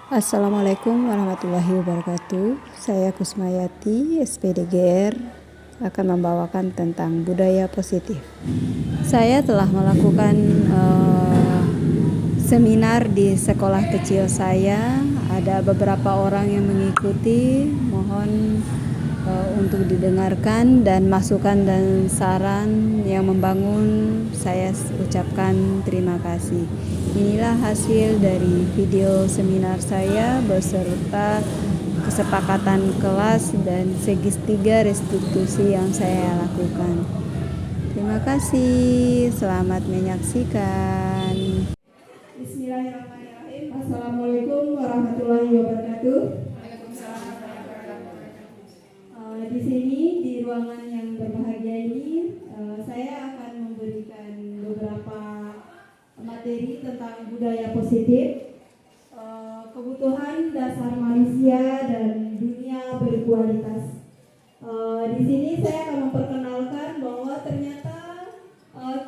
Assalamualaikum warahmatullahi wabarakatuh. Saya Kusmayati, SPDGR, akan membawakan tentang budaya positif. Saya telah melakukan seminar di sekolah kecil saya. Ada beberapa orang yang mengikuti. Mohon untuk didengarkan dan masukan dan saran yang membangun. Saya ucapkan terima kasih. Inilah hasil dari video seminar saya beserta kesepakatan kelas dan segitiga restitusi yang saya lakukan. Terima kasih, selamat menyaksikan. Bismillahirrahmanirrahim. Assalamualaikum warahmatullahi wabarakatuh. Di sini di ruangan yang berbahagia ini, saya akan memberikan beberapa materi tentang budaya positif, kebutuhan dasar manusia dan dunia berkualitas. Di sini saya akan memperkenalkan bahwa ternyata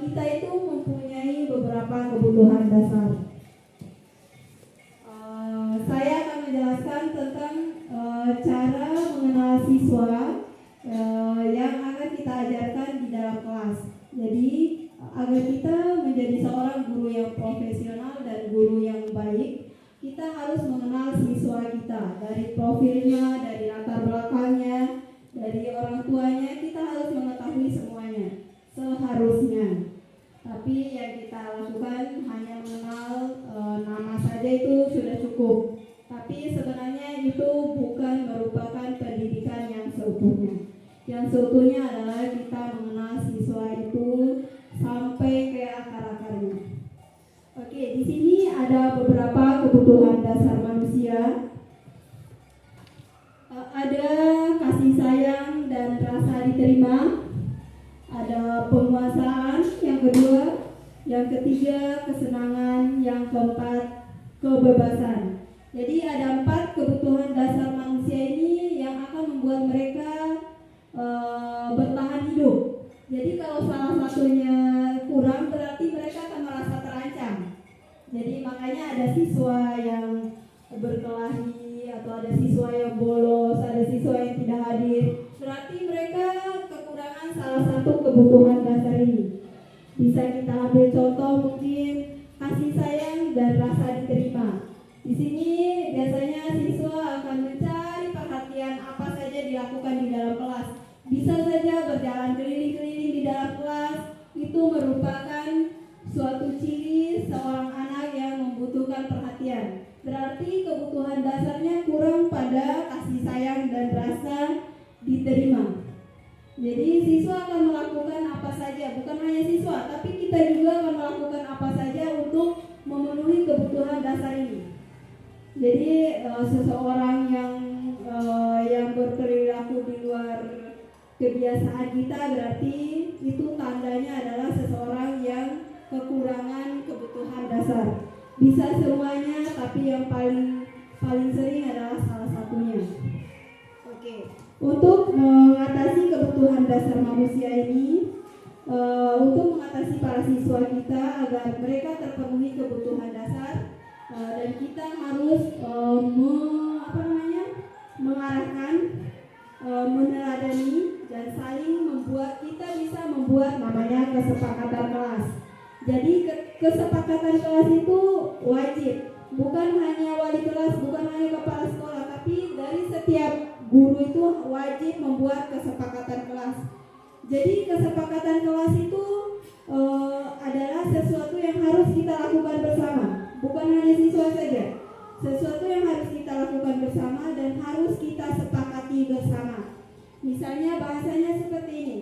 kita itu mempunyai beberapa kebutuhan dasar. Saya akan menjelaskan tentang cara mengenal siswa yang akan kita ajarkan di dalam kelas. Jadi agar kita menjadi seorang guru yang profesional dan guru yang baik, kita harus mengenal siswa kita dari profilnya, dari latar belakangnya, dari orang tuanya. Kita harus mengetahui semuanya seharusnya. Tapi yang kita lakukan hanya mengenal nama saja itu sudah cukup. Tapi sebenarnya itu bukan merupakan pendidikan yang seutuhnya. Yang seutuhnya adalah kita mengenal siswa itu sampai ke akar-akarnya. Oke, di sini ada beberapa kebutuhan dasar manusia. Ada kasih sayang dan rasa diterima. Ada penguasaan yang kedua, yang ketiga kesenangan, yang keempat kebebasan. Jadi ada 4 kebutuhan dasar manusia ini yang akan membuat mereka bertahan hidup. Jadi kalau salah satunya kurang, berarti mereka akan merasa terancam. Jadi makanya ada siswa yang berkelahi, atau ada siswa yang bolos, ada siswa yang tidak hadir. Berarti mereka kekurangan salah satu kebutuhan dasar ini. Bisa kita ambil contoh mungkin kasih sayang dan rasa diterima. Di sini biasanya siswa akan mencari perhatian apa saja dilakukan di dalam kelas. Bisa saja berjalan keliling-keliling di dalam kelas. Itu merupakan suatu ciri seorang anak yang membutuhkan perhatian. Berarti kebutuhan dasarnya kurang pada kasih sayang dan rasa diterima. Jadi siswa akan melakukan apa saja, bukan hanya siswa, tapi kita juga akan melakukan apa saja untuk memenuhi kebutuhan dasar ini. Jadi seseorang yang berperilaku di luar kebiasaan kita, berarti itu tandanya adalah seseorang yang kekurangan kebutuhan dasar. Bisa semuanya, tapi yang paling sering adalah salah satunya. Oke. Untuk mengatasi kebutuhan dasar manusia ini, untuk mengatasi para siswa kita agar mereka terpenuhi kebutuhan dasar, dan kita harus mengarahkan, meneladani dan saling membuat. Kita bisa membuat namanya kesepakatan kelas. Jadi kesepakatan kelas itu wajib, bukan hanya wali kelas, bukan hanya kepala sekolah, tapi dari setiap guru itu wajib membuat kesepakatan kelas. Jadi kesepakatan kelas itu adalah sesuatu yang harus kita lakukan bersama, bukan hanya siswa saja. Sesuatu yang harus kita lakukan bersama dan harus kita sepakati bersama. Misalnya bahasanya seperti ini.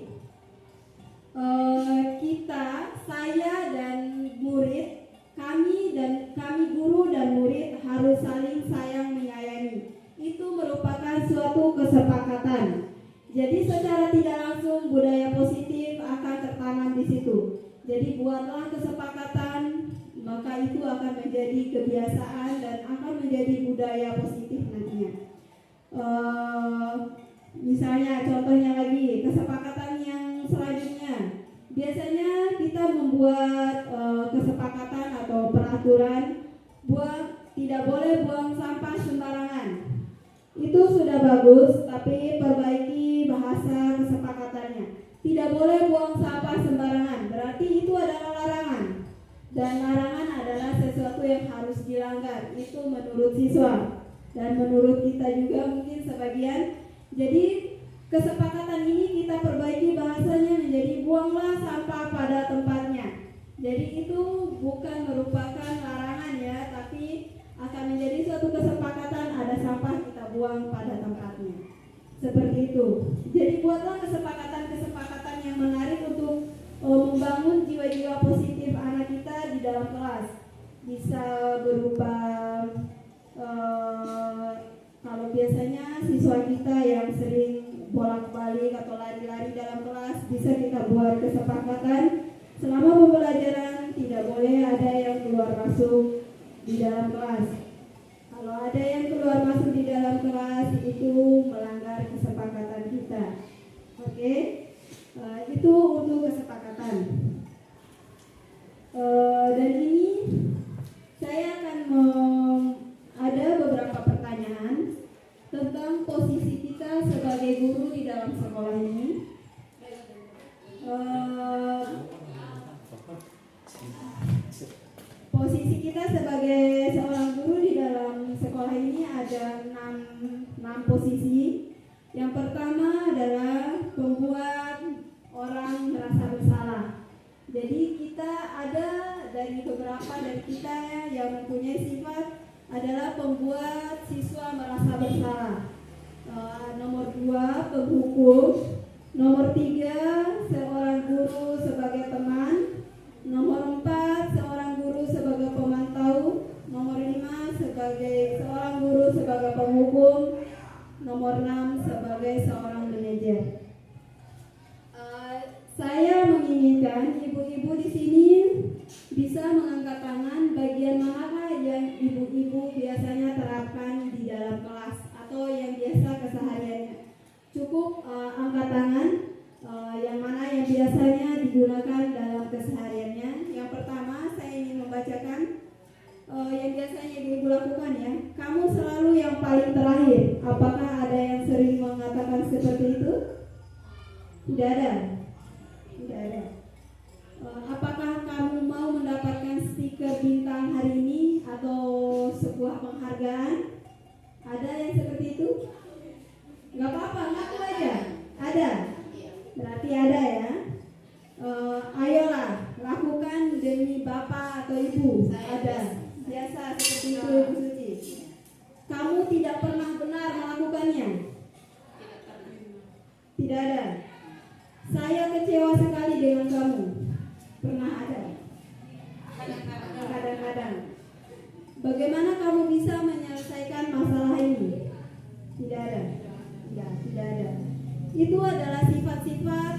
Saya dan murid, kami guru dan murid harus saling sayang menyayangi. Itu merupakan suatu kesepakatan. Jadi secara tidak langsung budaya positif akan tertanam di situ. Jadi buatlah kesepakatan, maka itu akan menjadi kebiasaan dan akan menjadi budaya positif nantinya. Misalnya contohnya lagi, kesepakatan yang selanjutnya. Biasanya kita membuat kesepakatan atau peraturan buat tidak tidak boleh buang sampah sembarangan. Itu sudah bagus, tapi perbaiki bahasa kesepakatannya. Tidak boleh buang sampah sembarangan, berarti itu adalah larangan. Dan larangan adalah sesuatu yang harus dilanggar. Itu menurut siswa dan menurut kita juga mungkin sebagian. Jadi kesepakatan ini kita perbaiki bahasanya menjadi buanglah sampah pada tempatnya. Jadi itu bukan merupakan larangan ya, tapi akan menjadi suatu kesepakatan, ada sampah kita buang pada tempatnya. Seperti itu. Jadi buatlah kesepakatan-kesepakatan yang menarik untuk membangun jiwa-jiwa positif anak kita di dalam kelas. Bisa berupa kalau biasanya siswa kita yang sering bolak-balik atau lari-lari dalam kelas, bisa kita buat kesepakatan selama pembelajaran tidak boleh ada yang keluar masuk di dalam kelas. Kalau ada yang keluar masuk di dalam kelas itu melanggar kesepakatan kita. Oke, itu untuk kesepakatan. Dan ini saya akan ada beberapa pertanyaan tentang posisi kita sebagai guru di dalam sekolah ini. Posisi kita sebagai seorang guru di dalam sekolah ini ada 6 posisi. Yang pertama adalah membuat orang merasa bersalah. Jadi kita ada dari beberapa dari kita yang mempunyai sifat adalah pembuat siswa merasa bersalah. Nomor 2, penghukum. Nomor 3, seorang guru sebagai teman. Nomor 4, seorang guru sebagai pemantau. Nomor 5, sebagai seorang guru sebagai penghukum. Nomor 6, sebagai seorang manajer. Saya menginginkan ibu-ibu di sini bisa mengangkat tangan bagian manakah yang ibu-ibu biasanya terapkan di dalam kelas atau yang biasa kesehariannya. Cukup angkat tangan yang mana yang biasanya digunakan dalam kesehariannya. Yang pertama saya ingin membacakan yang biasanya ibu lakukan ya. Kamu selalu yang paling terakhir. Apakah ada yang sering mengatakan seperti itu? Tidak ada. Tidak ada. Apakah kamu mau mendapatkan stiker bintang hari ini atau sebuah penghargaan? Ada yang seperti itu? Enggak apa-apa, ngaku aja. Ada. Berarti ada ya. Ayolah, lakukan demi bapak atau ibu. Ada. Biasa seperti itu Ibu Suci. Kamu tidak pernah benar melakukannya? Tidak ada. Saya kecewa sekali dengan kamu. Pernah ada? Kadang-kadang. Bagaimana kamu bisa menyelesaikan masalah ini? Tidak ada. Tidak ada. Itu adalah sifat-sifat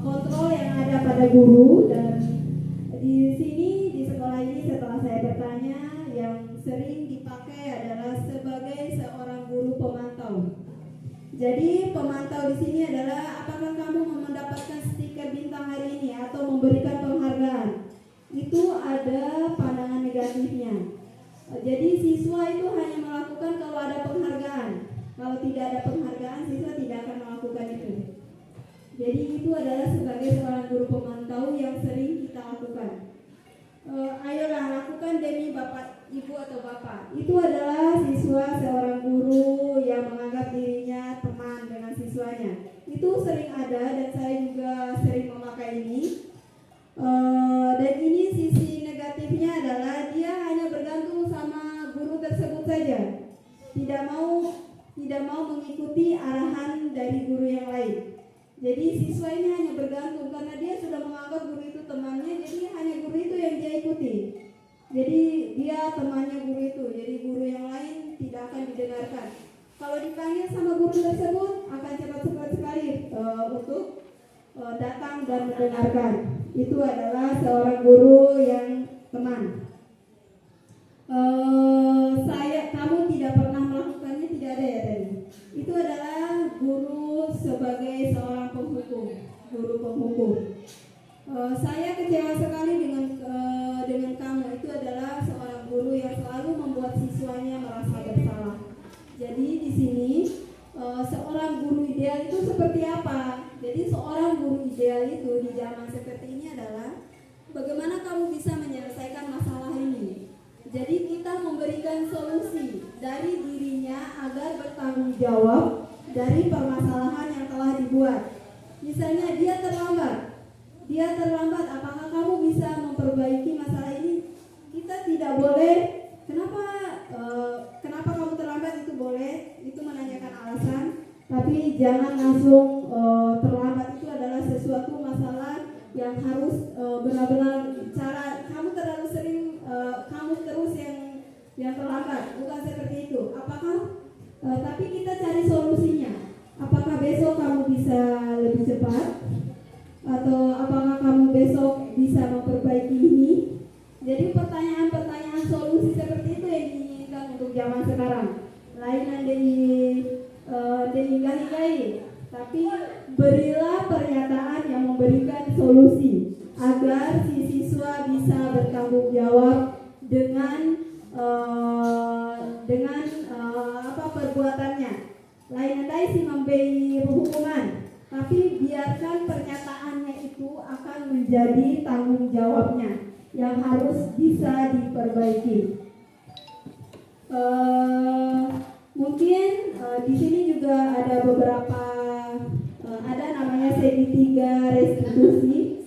kontrol yang ada pada guru. Dan di sini di sekolah ini setelah saya bertanya, yang sering dipakai adalah sebagai seorang guru pemantau. Jadi pemantau di sini adalah apakah kamu mendapatkan stiker bintang hari ini atau memberikan penghargaan. Itu ada pandangan negatifnya. Jadi siswa itu hanya melakukan kalau ada penghargaan. Kalau tidak ada penghargaan, siswa tidak akan melakukan itu. Jadi itu adalah sebagai seorang guru pemantau yang sering kita lakukan. Ayolah lakukan demi bapak, ibu atau bapak. Itu adalah siswa seorang guru yang menganggap dirinya teman dengan siswanya. Itu sering ada dan saya juga sering memakai ini. Dan ini sisi negatifnya adalah dia hanya bergantung sama guru tersebut saja. Tidak mau mengikuti arahan dari guru yang lain. Jadi siswa ini hanya bergantung karena dia sudah menganggap guru itu temannya, jadi hanya guru itu yang dia ikuti. Jadi dia temannya guru itu, jadi guru yang lain tidak akan didengarkan. Kalau dipanggil sama guru tersebut akan cepat-cepat sekali untuk datang dan mendengarkan. Itu adalah seorang guru yang teman. Kamu tidak pernah melakukannya, tidak ada ya tadi. Itu adalah guru sebagai seorang penghukum, guru penghukum. Saya kecewa sekali dengan kamu. Itu adalah seorang guru yang selalu membuat siswanya Jadi di sini seorang guru ideal itu seperti apa? Jadi seorang guru ideal itu di zaman seperti ini adalah bagaimana kamu bisa menyelesaikan masalah ini. Jadi kita memberikan solusi dari dirinya agar bertanggung jawab dari permasalahan yang telah dibuat. Misalnya dia terlambat, apakah kamu bisa memperbaiki masalah ini? Kita tidak boleh, kenapa kamu terlambat itu boleh, itu menanyakan alasan, tapi jangan langsung terlambat itu adalah sesuatu masalah yang harus benar-benar cara kamu terlalu sering kamu terus yang terlambat, bukan seperti itu. Tapi kita cari solusinya. Apakah besok kamu bisa lebih cepat? Atau apakah kamu besok bisa memperbaiki ini? Jadi pertanyaan-pertanyaan solusi seperti itu yang diinginkan untuk zaman sekarang. Lainan hingga-hinggai, tapi berilah pernyataan yang memberikan solusi agar si siswa bisa bertanggung jawab dengan perbuatannya. Lain andai si memberi hukuman, tapi biarkan pernyataannya itu akan menjadi tanggung jawabnya yang harus bisa diperbaiki. Mungkin di sini juga ada beberapa ada namanya segitiga restitusi.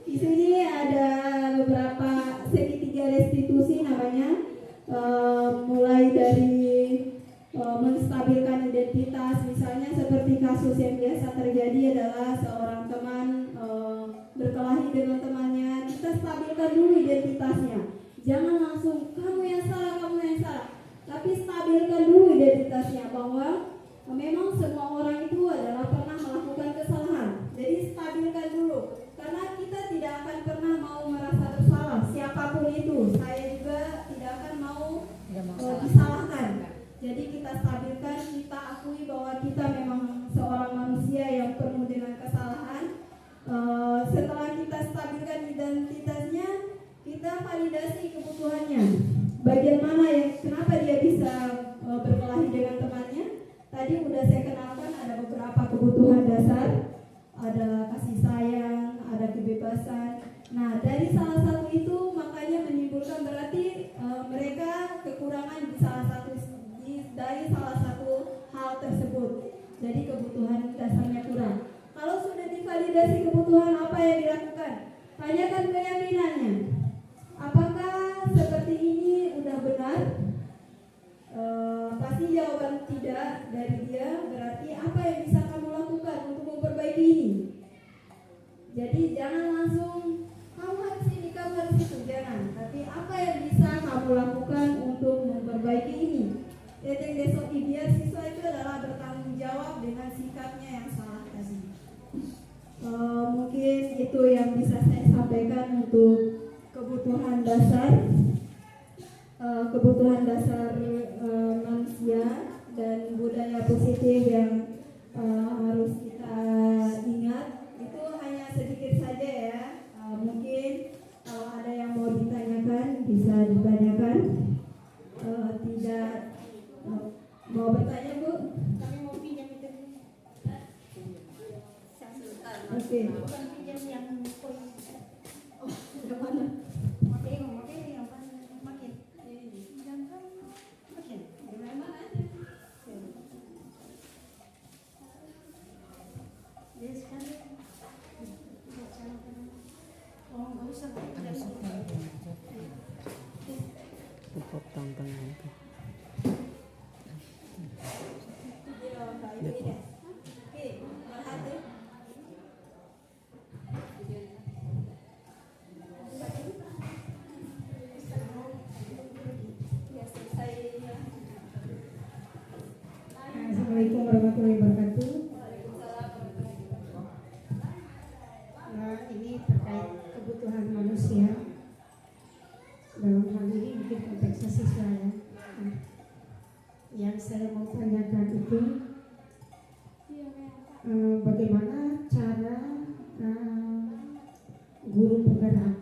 Di sini ada beberapa segitiga restitusi namanya, mulai dari menstabilkan identitas, misalnya seperti kasus yang biasa terjadi adalah seorang teman berkelahi dengan temannya, kita stabilkan dulu identitasnya, jangan langsung kamu yang salah, tapi stabilkan dulu identitasnya bahwa memang semua orang itu adalah pernah melakukan kesalahan, jadi stabilkan dulu, karena kita tidak akan pernah mau merasa bersalah, siapapun itu, saya juga tidak akan mau disalahkan. Jadi kita stabilkan, kita akui bahwa kita memang seorang manusia yang penuh dengan kesalahan. Setelah kita stabilkan identitasnya, kita validasi kebutuhannya. Bagian mana kenapa dia bisa berkelahi dengan temannya? Tadi udah saya kenalkan ada beberapa kebutuhan dasar, ada kasih sayang, ada kebebasan. Nah, dari salah satu itu makanya menimbulkan berarti mereka kekurangan dari salah satu hal tersebut. Jadi kebutuhan dasarnya kurang. Kalau sudah divalidasi kebutuhan, apa yang dilakukan? Tanyakan keyakinannya. Apakah seperti ini udah benar? Pasti jawaban tidak dari dia. Berarti apa yang bisa kamu lakukan untuk memperbaiki ini? Jadi jangan langsung kamu harus ini, kamu harus itu, jangan. Tapi apa yang bisa kamu lakukan untuk memperbaiki ini? Jadi besok biar siswa itu adalah bertanggung jawab dengan sikapnya yang salah tadi. Mungkin itu yang bisa saya sampaikan untuk kebutuhan dasar manusia dan budaya positif yang harus kita ingat. Itu hanya sedikit saja ya. Mungkin kalau ada yang mau ditanyakan bisa ditanyakan. Tidak mau bertanya Bu? Kami mau pinjam itu. Oke. Bukan pinjam yang koin. Oh, yang mana? Makin yang makin. Jangan makin. Yang mana aja? Dia sekali. Oh, nggak usah. Potong tengah itu. Assalamualaikum warahmatullahi wabarakatuh. Ini terkait kebutuhan manusia. Dalam hal ini mungkin konteksnya siswa ya. Yang saya mau tanyakan itu bagaimana cara guru penggerak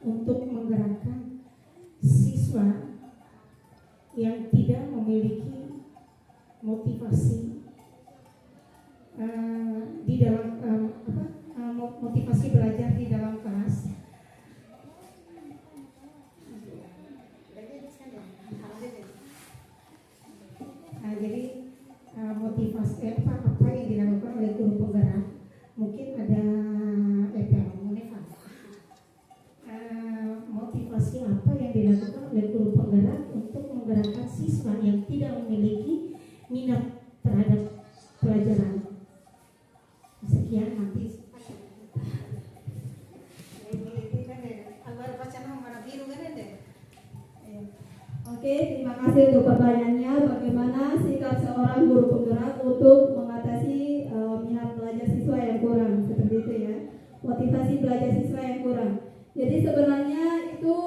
untuk menggerakkan siswa siswa yang tidak memiliki motivasi di dalam motivasi belajar di dalam kelas. Jadi motivasi apa yang dilakukan oleh guru penggerak, mungkin ada motivasi apa yang dilakukan oleh guru penggerak untuk menggerakkan siswa yang tidak memiliki minat terhadap pelajaran. Sekian nanti. Oke, terima kasih untuk pertanyaannya. Bagaimana sikap seorang guru penggerak untuk mengatasi minat belajar siswa yang kurang, seperti itu ya, motivasi belajar siswa yang kurang. Jadi sebenarnya itu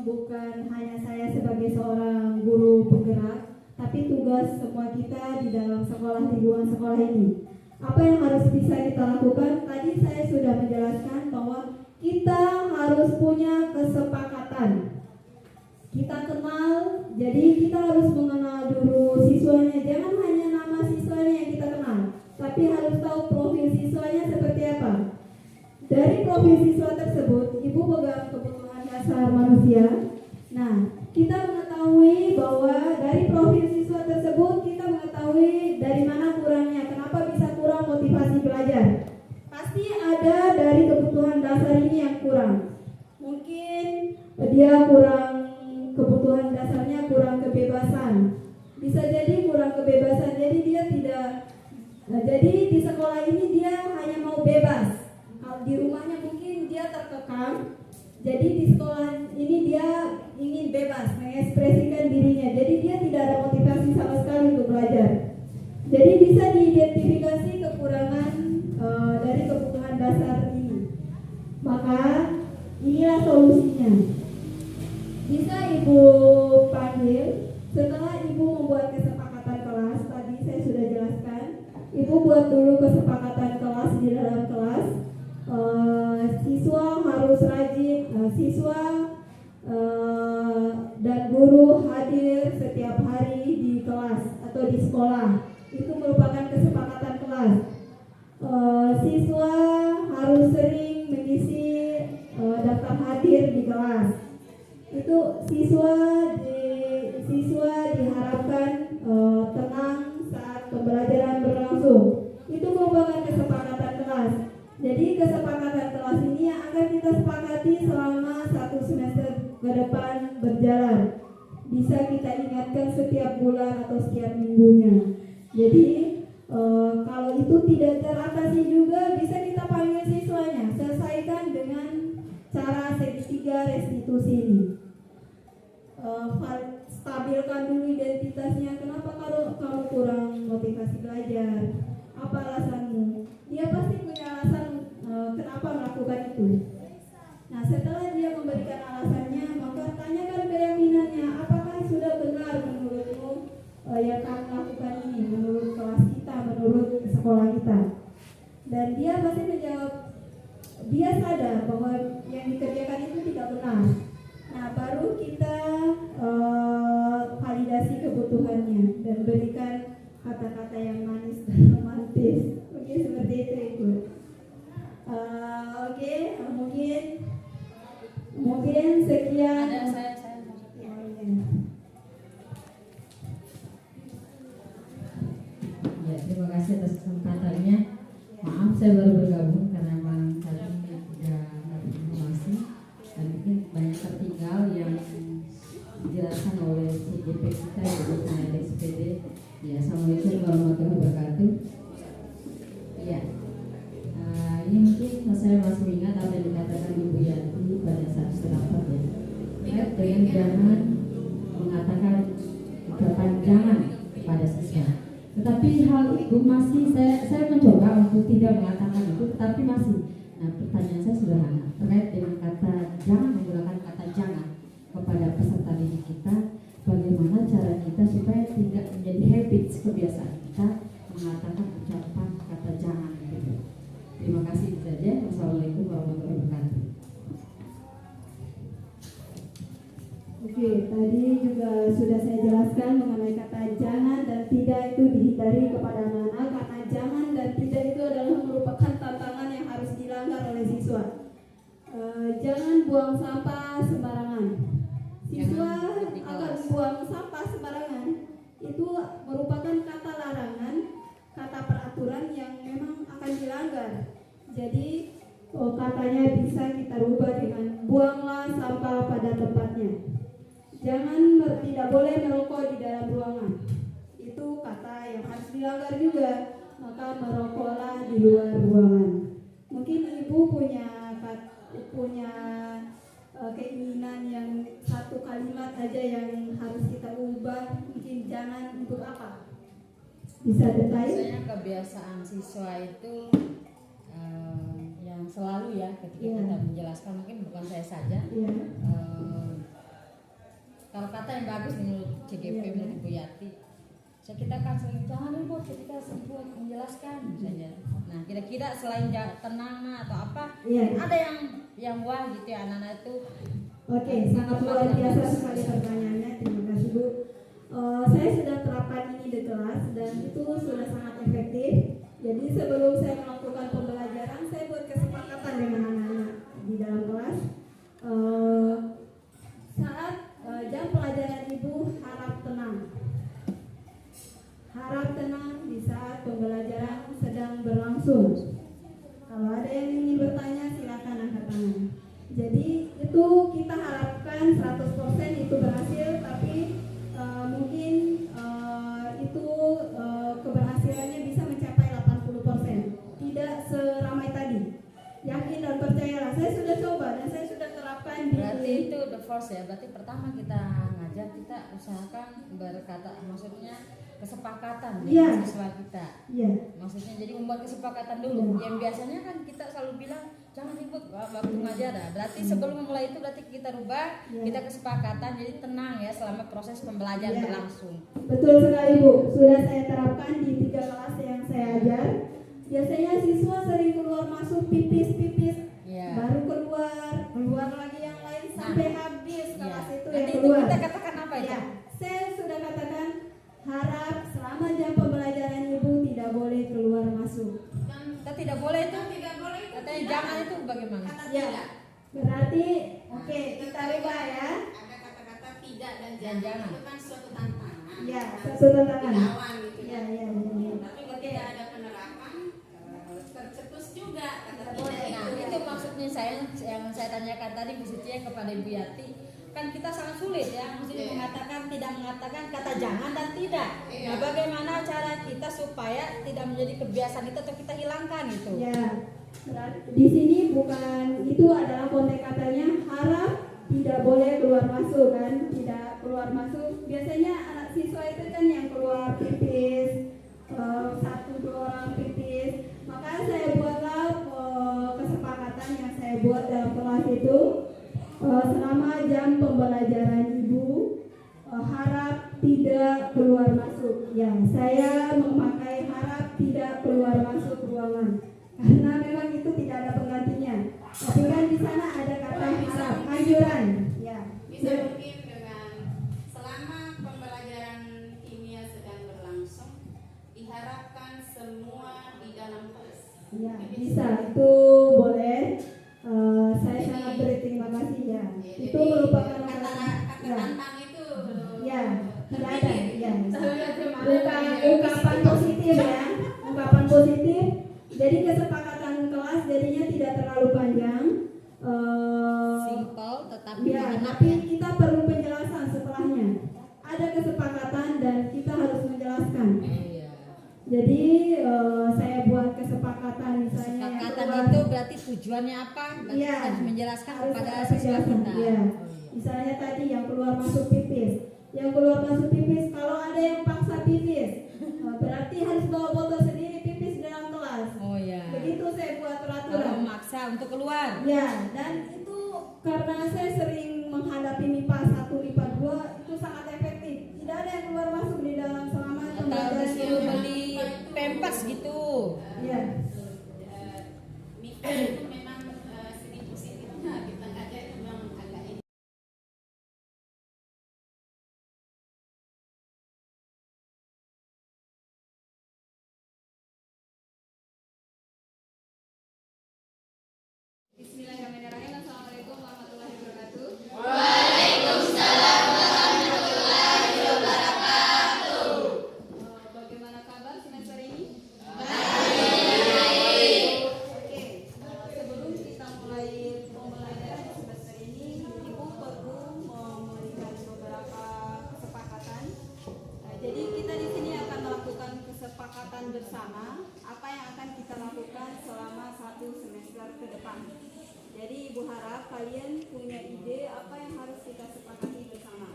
bukan hanya saya sebagai seorang guru penggerak, tapi tugas semua kita di dalam sekolah, lingkungan sekolah ini. Apa yang harus bisa kita lakukan? Tadi saya sudah menjelaskan bahwa kita harus punya kesepakatan. Kita kenal, jadi kita harus mengenal dulu siswanya. Jangan hanya nama siswanya yang kita kenal, tapi harus tahu profil siswanya seperti apa. Dari profil siswa tersebut, Ibu pegang kebutuhan dasar manusia. Nah, kita mengetahui bahwa dari profil siswa tersebut, kita mengetahui dari mana kurangnya. Kenapa bisa kurang motivasi belajar? Pasti ada dari kebutuhan dasar ini yang kurang. Mungkin dia kurang kebutuhan dasarnya, kurang kebebasan. Bisa jadi kurang kebebasan, jadi dia tidak. Jadi di sekolah ini dia hanya mau bebas. Kalau di rumahnya mungkin dia terkekang. Jadi di sekolah ini dia ingin bebas mengekspresikan dirinya. Jadi dia tidak ada motivasi sama sekali untuk belajar. Jadi bisa diidentifikasi kekurangan dari kebutuhan dasar ini. Maka inilah solusinya. Bisa Ibu panggil setelah Ibu membuat kesepakatan kelas. Tadi saya sudah jelaskan. Ibu buat dulu kesepakatan kelas di dalam kelas. Siswa harus rajin, siswa dan guru hadir setiap hari di kelas atau di sekolah. Itu merupakan kesepakatan kelas. Siswa harus sering mengisi daftar hadir di kelas. Itu siswa diharapkan tenang saat pembelajaran berlangsung. Itu merupakan kesepakatan kelas. Jadi kesepakatan kelas ini yang akan kita sepakati selama 1 semester ke depan berjalan. Bisa kita ingatkan setiap bulan atau setiap minggunya. Jadi kalau itu tidak teratasi juga, bisa kita panggil siswanya, selesaikan dengan cara segitiga restitusi ini. Stabilkan dulu identitasnya. Kenapa kamu kurang motivasi belajar? Apa alasanmu? Dia pasti punya alasan kenapa melakukan itu. Nah, setelah dia memberikan alasannya, maka tanyakan keyakinannya. Apakah sudah benar menurutmu yang kamu lakukan ini, menurut kelas kita, menurut sekolah kita? Dan dia pasti menjawab, dia sadar bahwa yang dikerjakan itu tidak benar. Nah, baru kita validasi kebutuhannya dan berikan kata-kata yang manis dan romantis. Oke, seperti itu Ibu. Oke, mungkin sekian. Ada saya Ya, terima kasih atas kesempatannya. Maaf saya baru bergabung karena memang tadi tidak dapat informasi dan mungkin banyak tertinggal yang dijelaskan oleh CJP kita yaitu tenaga SPD. Ya, assalamualaikum warahmatullahi wabarakatuh. Ya, ini mungkin saya masih ingat apa yang dikatakan Ibu Yanti pada saat rapat ya. Terkait dengan jangan mengatakan kepanjangan pada siswa. Tetapi hal itu masih saya mencoba untuk tidak mengatakan itu, tetapi masih. Nah, pertanyaan saya sederhana terkait dengan kata jangan, menggunakan kata jangan kepada peserta didik kita. Bagaimana cara kita supaya tidak menjadi habits, kebiasaan kita mengatakan ucapan kata jangan gitu. Terima kasih saja. Wassalamualaikum warahmatullahi wabarakatuh. Oke, tadi juga sudah saya jelaskan mengenai kata jangan dan tidak itu dihindari kepada anak-anak, karena jangan dan tidak itu adalah merupakan tantangan yang harus dilanggar oleh siswa. Jangan buang sampah sembarangan. Siswa akan buang sampah sembarangan itu merupakan kata larangan, kata peraturan yang memang akan dilanggar. Jadi katanya bisa kita rubah dengan buanglah sampah pada tempatnya. Tidak boleh merokok di dalam ruangan. Itu kata yang harus dilanggar juga. Maka merokoklah di luar ruangan. Mungkin ibu punya keinginan yang satu kalimat aja yang harus kita ubah. Mungkin jangan untuk apa? Bisa detail? Biasanya kebiasaan siswa itu yang selalu ya ketika kita menjelaskan, mungkin bukan saya saja. Kalau kata yang bagus menurut CGP, menurut Ibu Yati, kita kan sering jangan ribut ketika ibu menjelaskan misalnya. Nah kira-kira selain tenang atau apa, ada yang wah gitu ya anak-anak itu. Oke, sangat luar biasa sekali pertanyaannya. Terima kasih Bu. Saya sudah terapkan ini di kelas dan itu sudah sangat efektif. Jadi sebelum saya melakukan pembelajaran, saya buat kesepakatan dengan anak-anak di dalam kelas. Saat jam pelajaran ibu harap tenang. Harap tenang di saat pembelajaran sedang berlangsung. Kalau ada yang ingin bertanya silakan angkat tangan. Jadi itu kita harapkan 100% itu berhasil, tapi mungkin itu keberhasilannya bisa mencapai 80%. Tidak seramai tadi. Yakin dan percayalah. Saya sudah coba dan saya sudah terapkan di. Berarti itu the first ya. Berarti pertama kita ngajar, kita usahakan berkata, maksudnya kesepakatan dengan siswa kita. Maksudnya jadi membuat kesepakatan dulu. Yang biasanya kan kita selalu bilang jangan ribut waktu ngajar. Berarti sebelum memulai itu berarti kita rubah, kita kesepakatan jadi tenang ya selama proses pembelajaran berlangsung. Betul sekali Bu. Sudah saya terapkan di 3 kelas yang saya ajar. Biasanya siswa sering keluar masuk pipis, baru keluar lagi yang lain sampai habis kelas itu yang keluar. Kita katakan apa itu? Saya sudah katakan harap selama jam pembelajaran ibu tidak boleh keluar masuk. Kita tidak boleh itu. Katanya jangan itu bagaimana? Berarti oke, kita rubah ya. Ada kata-kata tidak dan jangan. Itu kan suatu tantangan. Suatu tantangan. Lawan gitu ya. Tapi kalau tidak ada penerapan, tercetus juga kata tidak. Nah, itu maksudnya yang saya tanyakan tadi Bu Sucia kepada Ibu Yati. Kan kita sangat sulit ya, maksudnya tidak mengatakan kata jangan dan tidak. Nah, bagaimana cara kita supaya tidak menjadi kebiasaan itu atau kita hilangkan itu? Di sini bukan itu adalah konteks katanya harap tidak boleh keluar masuk kan, tidak keluar masuk. Biasanya anak siswa itu kan yang keluar pipis, 1-2 orang pipis. Maka saya buatlah kesepakatan yang saya buat dalam kelas itu. Selama jam pembelajaran ibu harap tidak keluar masuk. Saya memakai harap tidak keluar masuk ruangan karena memang itu tidak ada penggantinya. Tapi kan di sana ada kata harap, anjuran. Bisa mungkin dengan selama pembelajaran kimia sedang berlangsung diharapkan semua di dalam kelas. Bisa itu boleh. Saya sangat berterima kasih ya. Itu merupakan kata tantang itu. Tidak ada. Ungkapan positif ya. Ungkapan positif. Jadi kesepakatan kelas jadinya tidak terlalu panjang. Simple tetapi tapi kita perlu penjelasan setelahnya. Ada kesepakatan dan kita harus menjelaskan. Jadi saya buat kesepakatan misalnya. Kesepakatan itu berarti tujuannya apa? Berarti harus menjelaskan kepada siswa kita. Misalnya tadi yang keluar masuk pipis. Yang keluar masuk pipis, kalau ada yang paksa pipis, berarti harus bawa botol sendiri pipis dalam kelas. Begitu saya buat peraturan. Kalau memaksa untuk keluar. Dan itu karena saya sering menghadapi MIPA 1, MIPA 2 itu sangat efektif. Tidak ada yang keluar masuk di dalam selama Atau disuruh beli pempas gitu. MIPA itu memang segi positifnya kita Bismillahirrahmanirrahim. Assalamualaikum warahmatullahi wabarakatuh. Bagaimana kabar semester ini? Oke, sebelum kita mulai pembelajaran di semester ini, Ibu perlu memberikan beberapa kesepakatan. Jadi kita di sini akan melakukan kesepakatan bersama apa yang akan kita lakukan selama 1 semester ke depan. Jadi Ibu harap kalian punya ide apa yang harus kita sepakati bersama.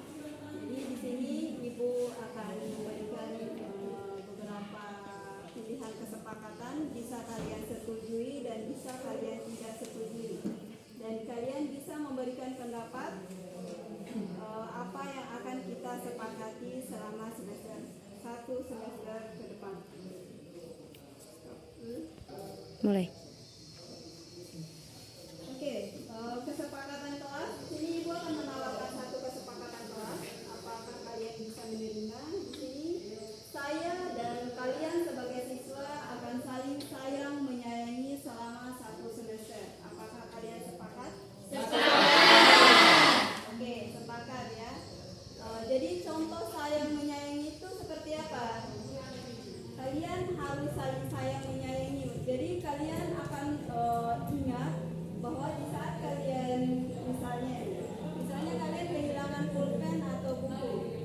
Jadi di sini Ibu akan memberikan beberapa pilihan kesepakatan, bisa kalian setujui dan bisa kalian tidak setujui. Dan kalian bisa memberikan pendapat apa yang akan kita sepakati selama semester 1 semester ke depan. Mulai. Oke, kesepakatan kelas. Sini Ibu akan menawarkan satu kesepakatan kelas. Apakah kalian bisa menerima? Di sini saya dan kalian sebagai siswa akan saling sayang menyayangi selama 1 semester. Apakah kalian sepakat? Oke, sepakat ya. Jadi contoh sayang menyayangi itu seperti apa? Kalian harus saling sayang menyayangi. Jadi kalian akan ingat bahwa di saat kalian misalnya kalian kehilangan pulpen atau buku,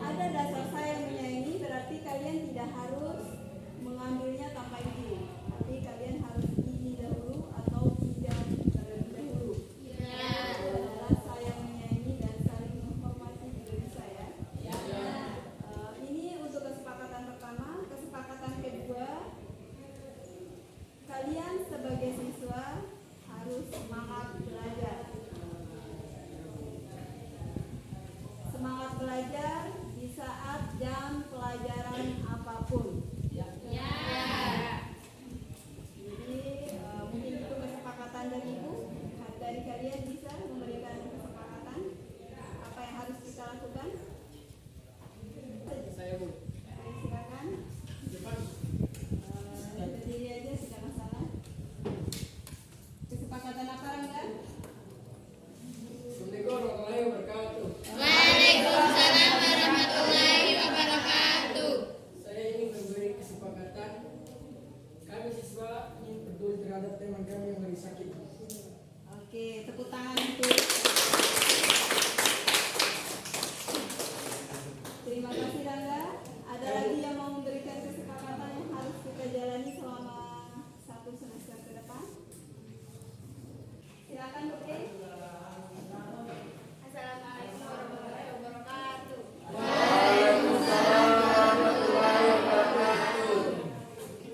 ada dasar sayang menyayangi, berarti kalian tidak harus mengambilnya tanpa izin, tapi kalian harus izin dahulu atau pinjam terlebih dahulu. Itu adalah sayang menyayangi dan saling menghormati juga bisa ya. Ini untuk kesepakatan pertama. Kesepakatan kedua, kalian sebagai siswa harus semangat belajar. Semangat belajar di saat jam pelajaran apapun. Jadi mungkin itu kesepakatan dari Ibu. Dari kalian bisa memberikan kesepakatan apa yang harus kita lakukan. Saya Bu. Silakan. Berdiri aja tidak masalah. Kesepakatan apa Rangga? Assalamualaikum warahmatullahi wabarakatuh. Saya ingin memberi kesepakatan. Kami siswa ingin peduli terhadap teman kami yang lagi sakit. Oke, tepuk tangan untuk. Terima kasih Rangga. Ada lagi yang mau memberikan kesepakatan yang harus kita jalani selama 1 semester ke depan? Silakan Putri. Assalamualaikum warahmatullahi wabarakatuh.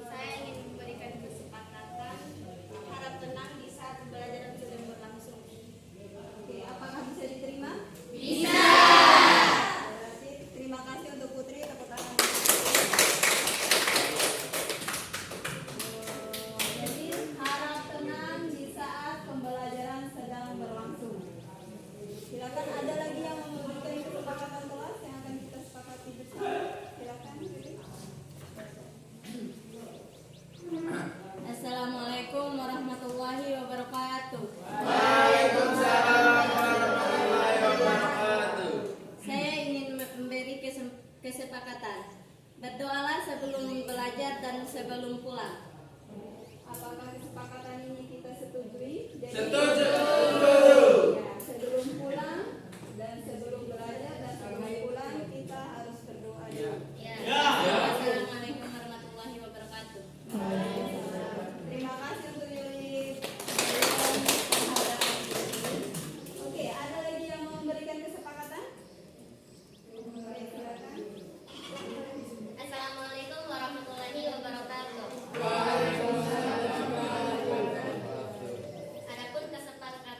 Saya ingin memberikan kesepakatan harap tenang di saat pembelajaran sedang berlangsung. Oke, apakah bisa diterima? Bisa. Berarti terima kasih untuk Putri, tepuk tangan. Jadi harap tenang di saat pembelajaran sedang berlangsung. Silakan, ada lagi yang mau memberikan kesepakatan kelas yang akan kita sepakati bersama. Silakan Putri. Assalamualaikum warahmatullahi wabarakatuh. Saya ingin memberi kesepakatan. Berdoalah sebelum belajar dan sebelum pulang. Apakah kesepakatan ini kita setujui? Jadi, Setuju. Ya, sebelum pulang dan sebelum belajar dan sebelum pulang kita harus berdoa dulu. Ya. Assalamualaikum warahmatullahi wabarakatuh. Terima kasih untuk Yuli. Oke, ada lagi yang mau memberikan kesepakatan? Oke, silakan. Assalamualaikum warahmatullahi wabarakatuh. Adapun kesepakatan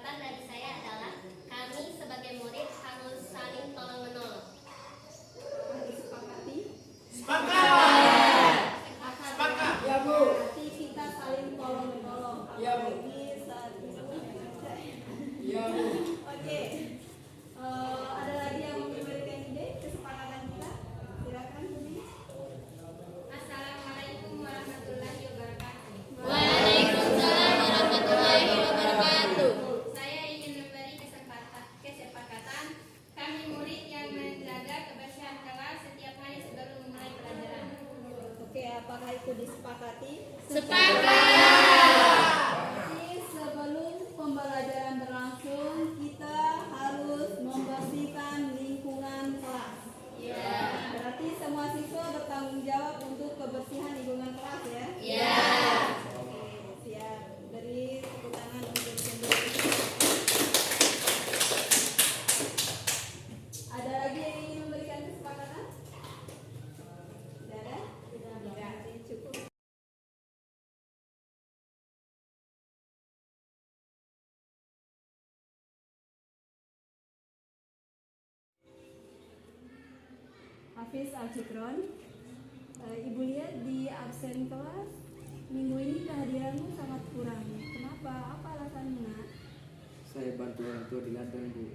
disepakati? Sepakat. Jadi sebelum pembelajaran berlangsung, kita harus membersihkan lingkungan kelas. Berarti semua siswa bertanggung jawab untuk kebersihan lingkungan kelas ya? Oke, siap. Beri tepuk tangan untuk sendiri. Ada lagi yang ingin memberikan kesepakatan? Tidak ada? Tidak. Cukup. Hafiz Al-Fikron, Ibu lihat di absen kelas minggu ini kehadiranmu sangat kurang. Kenapa? Apa alasannya, Nak? Saya bantu orang tua di ladang, Bu.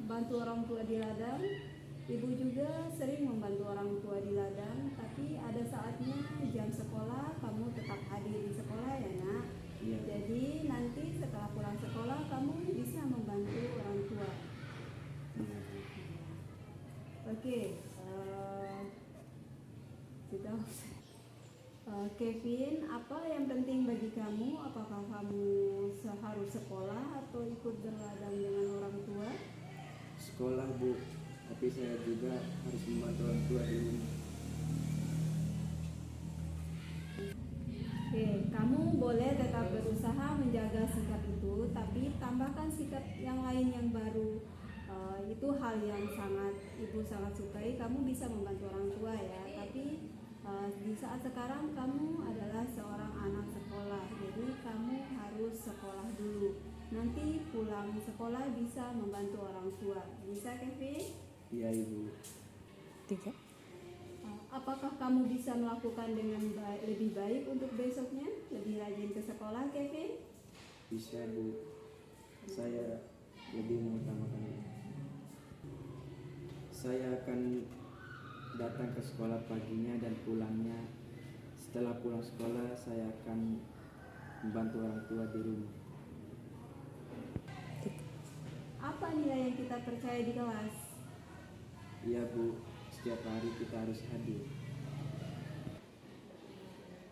Bantu orang tua di ladang. Ibu juga sering membantu orang tua di ladang, tapi ada saatnya jam sekolah kamu tetap hadir di sekolah ya, Nak. Iya. Jadi nanti setelah pulang sekolah kamu bisa membantu orang tua. Oke, Kevin, apa yang penting bagi kamu? Apakah kamu harus sekolah atau ikut berladang dengan orang tua? Sekolah, Bu. Tapi saya juga harus membantu orang tua di rumah. Oke, kamu boleh tetap berusaha menjaga sikap itu, tapi tambahkan sikap yang lain yang baru. Itu hal yang ibu sangat sukai. Kamu bisa membantu orang tua ya, tapi di saat sekarang kamu adalah seorang anak sekolah, jadi kamu harus sekolah dulu. Nanti pulang sekolah bisa membantu orang tua. Bisa, Kevin? Iya, Ibu. 3. Apakah kamu bisa melakukan dengan lebih baik untuk besoknya? Lebih rajin ke sekolah, Kevin? Bisa, Bu. Saya lebih mengutamakan itu. Saya akan datang ke sekolah paginya dan pulangnya. Setelah pulang sekolah, saya akan membantu orang tua di rumah. Apa nilai yang kita percaya di kelas? Iya, Bu. Setiap hari kita harus hadir.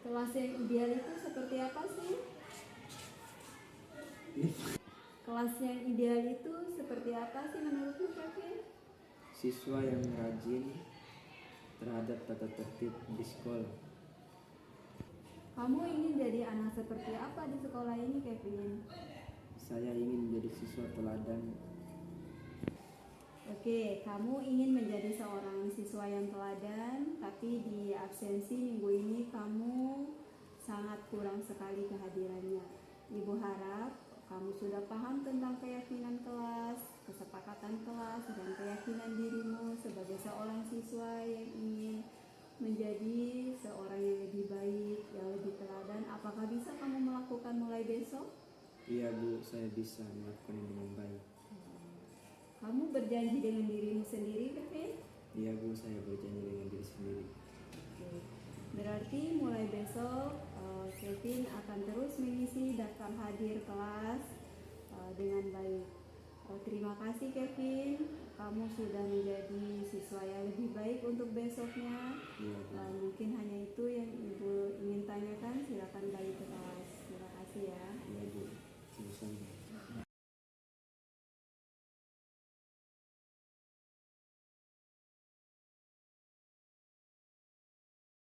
Kelas yang ideal itu seperti apa sih? Kelas yang ideal itu seperti apa sih menurutmu, Kevin? Siswa yang rajin terhadap tata tertib di sekolah. Kamu ingin jadi anak seperti apa di sekolah ini, Kevin? Saya ingin menjadi siswa teladan. Oke, kamu ingin menjadi seorang siswa yang teladan, tapi di absensi minggu ini kamu sangat kurang sekali kehadirannya. Ibu harap kamu sudah paham tentang keyakinan kelas, kesepakatan kelas, dan keyakinan dirimu sebagai seorang siswa yang ingin menjadi seorang yang lebih baik, yang lebih teladan. Apakah bisa kamu melakukan mulai besok? Iya, Bu, saya bisa melakukan ini dengan baik. Kamu berjanji dengan dirimu sendiri, Kevin? Iya, Bu, saya berjanji dengan diri sendiri. Berarti mulai besok Kevin akan terus mengisi daftar hadir kelas dengan baik. Terima kasih, Kevin. Kamu sudah menjadi siswa yang lebih baik untuk besoknya. Iya, Bu. Mungkin hanya itu yang Ibu ingin tanyakan. Silakan balik ke kelas.